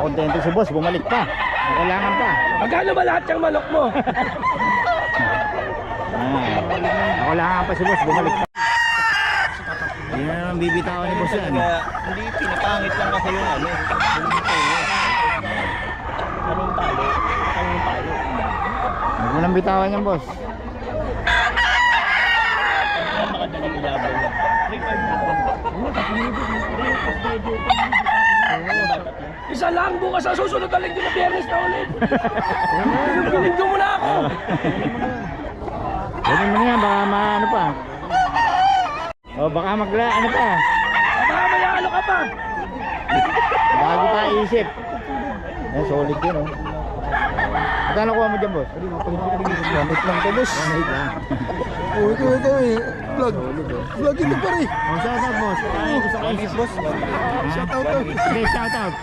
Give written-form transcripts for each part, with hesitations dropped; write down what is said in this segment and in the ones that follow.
kontento si boss, bumalik pa. Kailangan pa. Magkano ba lahat yung manok mo? Kailangan pa si boss, bumalik pa. Hindi na naman bibitawan ni boss yan. Hindi, pinapangit lang kasi yung ano. Anong talo? Anong talo? Huwag mo nang bitawan yan boss. Makadaling ilaban lang. Isa lang, bukas sa susunod na linggo na biyernes na ulit. Linggo mo na ako. Ganun mo na yan, baka ano pa. O baka ano pa. Baka may ano ka pa. Bago pa isip. Solid yun oh. Magkano kuha mo dyan boss? Gamit lang to boss. Gamit lang. Ito eh. Vlog. Vlog ito pa rin. Shout out boss. Gusto ko isip boss. Shout out to. Hindi, shout out.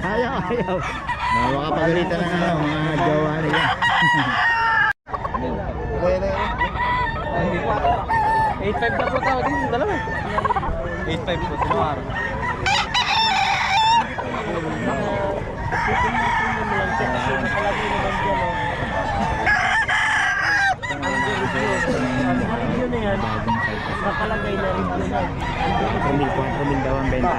Ayaw. Baka pagalitan na nga mga jowa nila. Kaya na yun. 8.5 na po tao dito, dalawa. 8.5 po, tinawar. Nakalagay na rin yun. 4 mil daw ang benta.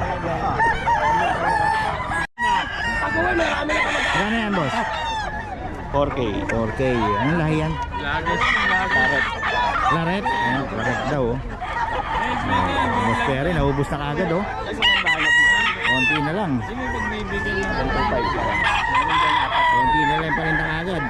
Pag-uwi, marami na kamag. Gano'n yan boss? 4K. 4K. Anong lahi yan? Laret. Claret? Ayan, claret daw oh. Boss Perry, naubos na kaagad oh. Konti na lang. Konti na lang pa rin na kaagad.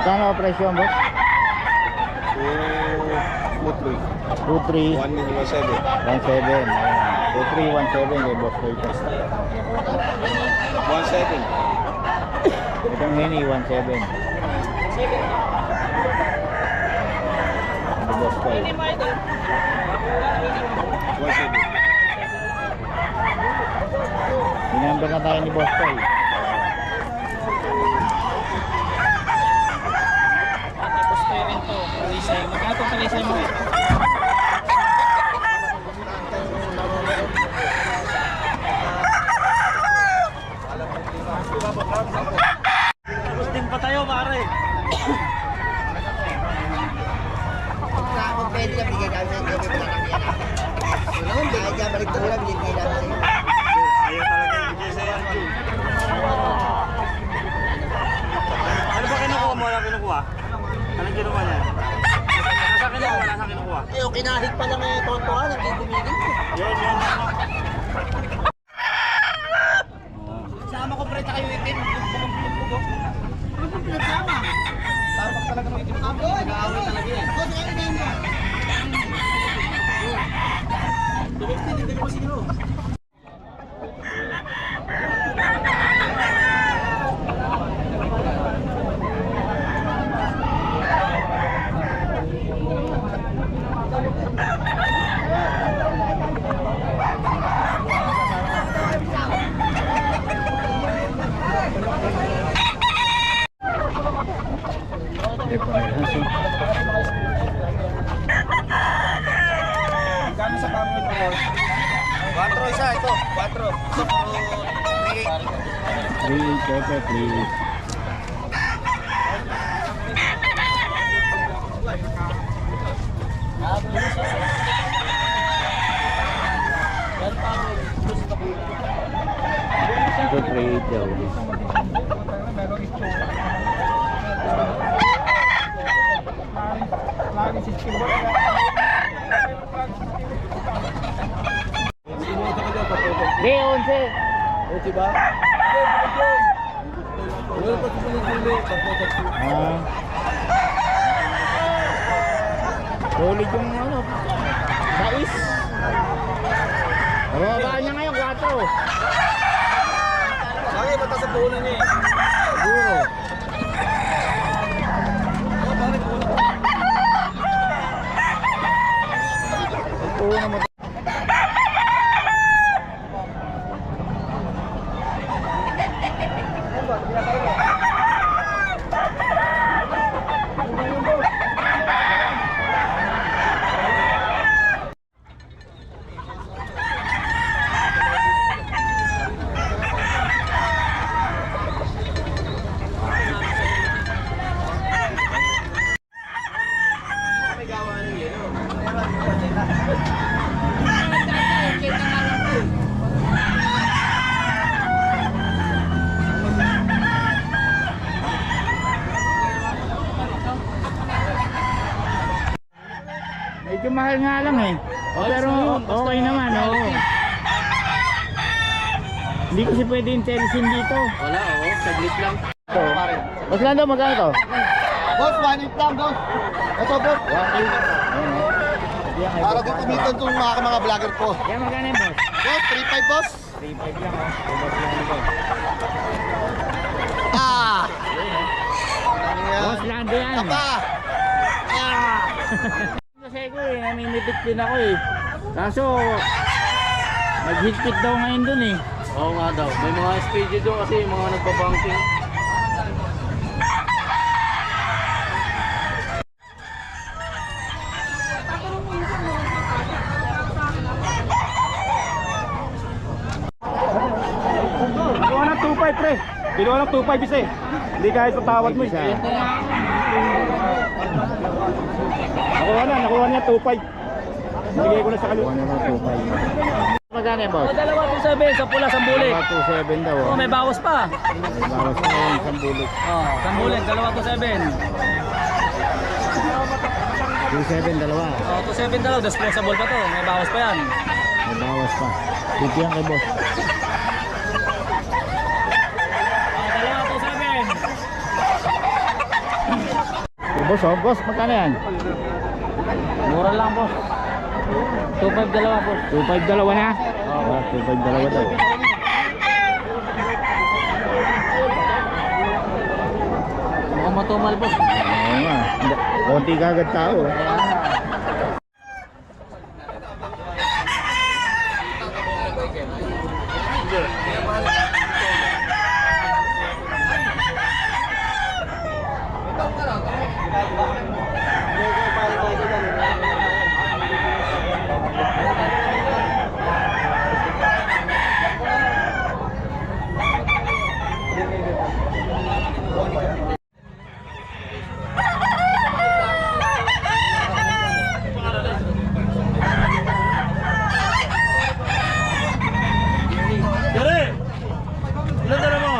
Kano presyo boss? 2-3 1,017. 1-7. 2-3, 1-7 kay boss Koy. 1,7. Itong hini 1-7. Ano boss Koy? 1,7. Minumber na tayo ni boss Koy. Magkano talisay mo eh? Gustin pa tayo pare. Ako pwede na bigyan kami ng gabi pala kami yan. Ano, hindi ka dyan balik tulad, binigyan namin sa'yo. Ayaw talaga yung bigay sa'yo. Ano ba kinukuha mo? Ano kinukuha? Anong kinukuha niya? Nasa kinukuha? Nasa kinukuha? Eh, yung kinahig pa lang eh, tontohan, hindi bumigil ko. Yun. Sama ko pre, kayo itin. Ano pong pinagsama? Tapak talaga mga itin. Nag-aaway talaga yan. Ako, sa kayo mo. Hindi ko siguro. Gano'n sa kami ito boss? 4 isa ito. 4. Ito puro 3. 3 pepe please. Ito 3 daw. diba? Wala pa sa pinagpili. Solid yung ano, sais. Babaan niya ngayon, 4. Bakit mata sa puhunan niya eh? Siguro. Oo naman. Medyo mahal nga lang eh. Pero okay naman, oo. Hindi kasi pwede yung telesin dito. Wala, oo. Saglit lang. Mas lang daw, magkano to? Boss, 1.8 lang, boss. Ito, boss. 1.8. Para din tumitan itong mga vlogger ko. Kaya magkano yung boss? Boss, 3.5, boss. 3.5 lang oh. Boss lang ito. Ah! Boss Lando yan. Apa! Ah! Kasi ko eh, naninipit din ako eh. Kaso, nag-hit-pit daw ngayon dun eh. Oo nga daw. May mga SPG doon kasi yung mga nagbabanking. Kinuha ng 2.5 pre. Kinuha ng 2.5 isa eh. Hindi kahit sa tawad mo Isa. eh. Nakuha niya 2.5. Bigay ko na sa Kuha na lang 2.5. Magkano yung boss? Dalawa 2.7 sa pula, sambulik. 2.7 daw oh. May bawas pa. Bawas na yung isang bulik. Sambulik, dalawa 2.7. 2.7 dalawa. 2.7 dalawa, disposable pa to. May bawas pa yan. May bawas pa. Titiyan kay boss. Dalawa 2.7. Boss oh, boss, magkano yan? Mura lang, boss. 2.5 dalawa, boss. 2.5 dalawa na? Oo, 2.5 dalawa daw. Mukhang matumal, boss. Oo nga. Konti kagad tao eh. Ilan dala mo?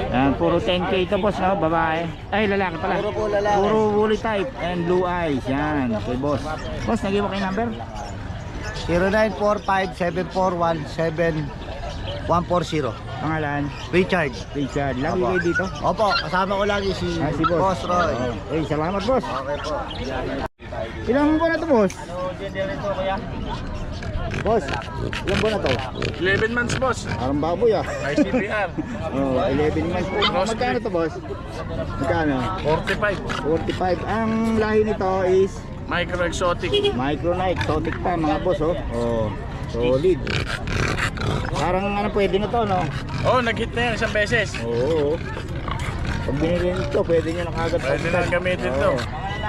Yan, puro 10k ito boss, no? Babae. Ay, lalaki pala. Puro po lalaki. Puro woolly type and blue eyes. Yan, kay boss. Boss, nag-iwa kayo number? 0945-741-7140. Pangalan? Richard. Richard. Lagi Opo. kayo dito? Opo, kasama ko lagi si, Si boss. Boss Roy. Oo. Ay, salamat boss. Okay po. Ilang buwan na to boss? Gender ito, kuya. Boss, ilang buwan na to? 11 months, boss. Parang baboy ah. ICBR. Oh, 11 months po. Magkano to boss? Magkano? 45. 45. Ang lahi nito is Micro exotic. micro na exotic pa mga boss oh. Oh, solid. Parang ano pwede na to no? Oh, nag-hit na yan isang beses. Oo. Pag binili nito, pwede nyo na kagad Pwede na gamitin to.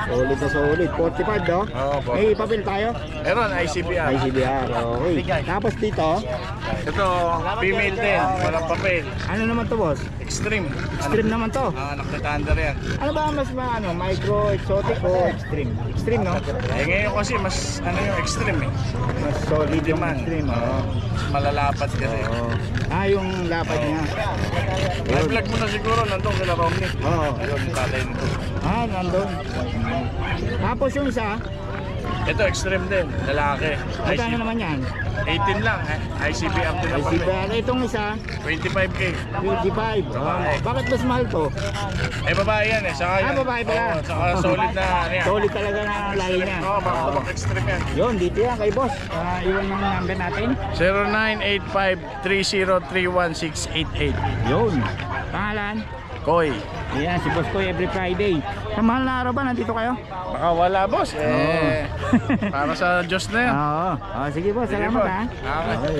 Solid na solid. 45 no? Oo, po. May papel tayo? Meron, ICBR. ICBR, okay. Tapos dito, Ito, female din. Walang papel. ano naman to boss? Extreme. Extreme naman to. Anak na thunder yan. Ano ba mas ano, micro, exotic o extreme? Extreme no? Eh ngayon kasi mas ano yung extreme eh. Mas solid yung Demand. extreme. Oo. Mas malalapat kasi. Oo. Yung lapad niya. May vlog mo na siguro nandun kila Romney. Oo. Ayun, yung tatay nito. Nandun. Tapos yung isa, Ito extreme din, lalaki. magkano naman yan? 18 lang eh. ICBR din ang papel. ICBR. Itong isa, 25K. 55. Babae. Bakit mas mahal to? Eh babae yan eh. Saka yan. Babae pala. Oo, saka solid na ano yan. Solid talaga na lahi niya. Oo, back extreme yan. Yun, dito yan kay boss. Iwan ng number natin. 0985-3031688. Yun. Pangalan? Koy. Ayan, si boss ko every Friday. Sa mahal na araw ba nandito kayo? Baka wala boss. Eh, para sa Diyos na yan. Oo. Sige boss, Sige, salamat boss. ha. Okay. Okay.